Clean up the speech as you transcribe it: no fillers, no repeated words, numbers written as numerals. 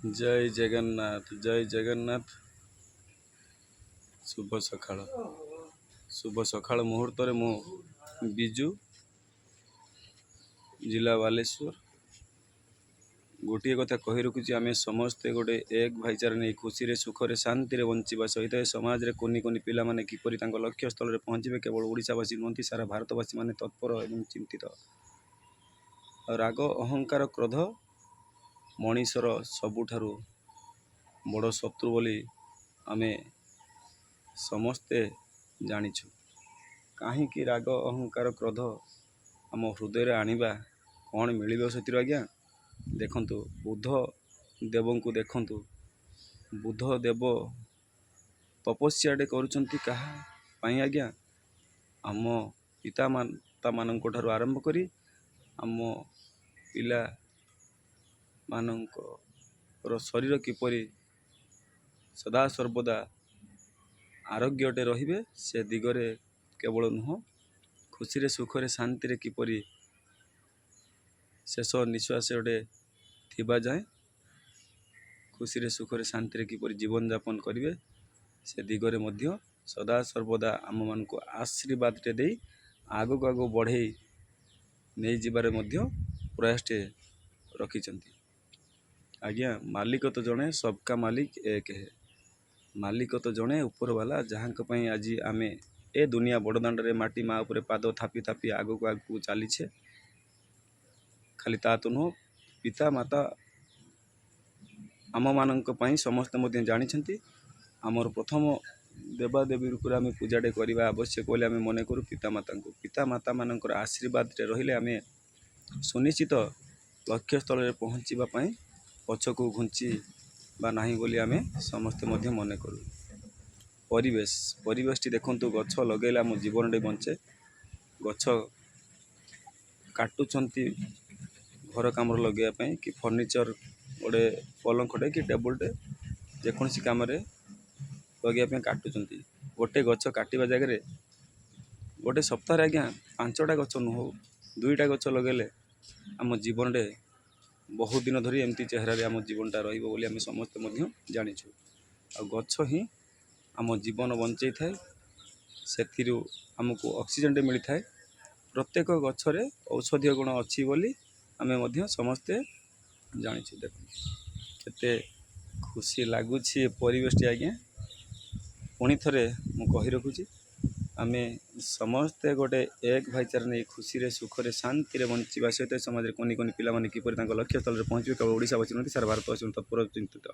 जय जगन्नाथ जय जगन्नाथ। शुभ सकाळ मुहूर्त मु बिजु जिला बालेश्वर गोटे कथा कही रखुची आम समस्ते गोटे एक भाईचारा नहीं खुशी रे सुख रे शांति रे बंचिबा सहित समाज रे कोनी कोनी पिला माने किपरि तांको लक्ष्य स्थल रे पहुँचे केवल ओडिशावासी नुहति सारा भारतवासी माने तत्पर एवं चिंतित। राग अहंकार क्रोध मनीषर सबुठारु बड़ शत्रु बोली आमे समस्ते जानिछु। कहीं राग अहंकार क्रोध आम हृदय आनिबा कौन मिलिबो सेतिर आज्ञा देखंतु बुद्ध देव को देखंतु बुद्ध देव तपस्याटे करुचंती कहा पाई आज्ञा आम पिता माता मानक ठारु आरंभ करी आम पिला मानकर शरीर किपरि सदा सर्वदा आरोग्यटे रहिबे से दिगरे केवल नुह खुशी रे सुख रे शांति रे किपरि शेष निश्वास गोटे थिबा जाए खुशी रे सुख रे शांति रे किपरि जीवन यापन करिवे से दिगरे मध्य सदा सर्वदा आम मान को आशीर्वाद टे दे आगो को आगो बढ़े नहीं जीवारे मध्य प्रयासटे रखिचंती। आज्ञा मालिक तो जड़े सबका मालिक एक है। मालिक तो जड़े ऊपर वाला जहाँ आज आमे ए दुनिया बड़दाण्ड रे माटी माँ उपर पाद थापी थापी आगो को आगो चलीछे खाली ता तो नुह पिता माता आम मानक पई समस्त मध्य जानिछंती। आमर प्रथम देवादेवी रूप में आम पूजाटे करवा आवश्यक बोले आम मन करूँ पिता माता मानकर आशीर्वाद रहिले आम सुनिश्चित लक्ष्य स्थल में पहुँचापी पछ को घुंची बा नहीं बोली आम समस्ते मध्य मन करूँ। परिवेश टी देखंतु गछ लगेला आम जीवन टे बंचे गछ काटुचंती घर काम लगे कि फर्निचर गोटे पलंखटे कि टेबुलटे जेकोसी कम लगे काटुचंती गोटे गछ काटिबा जगह गोटे सप्ताह आज्ञा 5टा गछ नुह 2टा गछ लगेले आम जीवन टे बहुत दिन धरी एमती चेहरा आम जीवनटा रही समस्ते जानिछु। आ गछ ही आम जीवन बंचई थाए से आमको ऑक्सीजन मिलता है। प्रत्येक गछरे औषधीय गुण अच्छी बोली आमे मध्य समस्ते जानिछु। देख केते खुशी लगुच परिवेश आज्ञा पुणी थे मु कही रखुची आमे समस्ते गोटे एक भाईचारा नहीं खुशी रे सुख रे शांति रे बंचिबा सहित समाज रे कोनी कोनी पिला माने किपरि तांको लक्ष्य स्थल रे पहुँचे केवल ओडिशावासी नहीं सारा भारतवासी तत्पर चिंतित।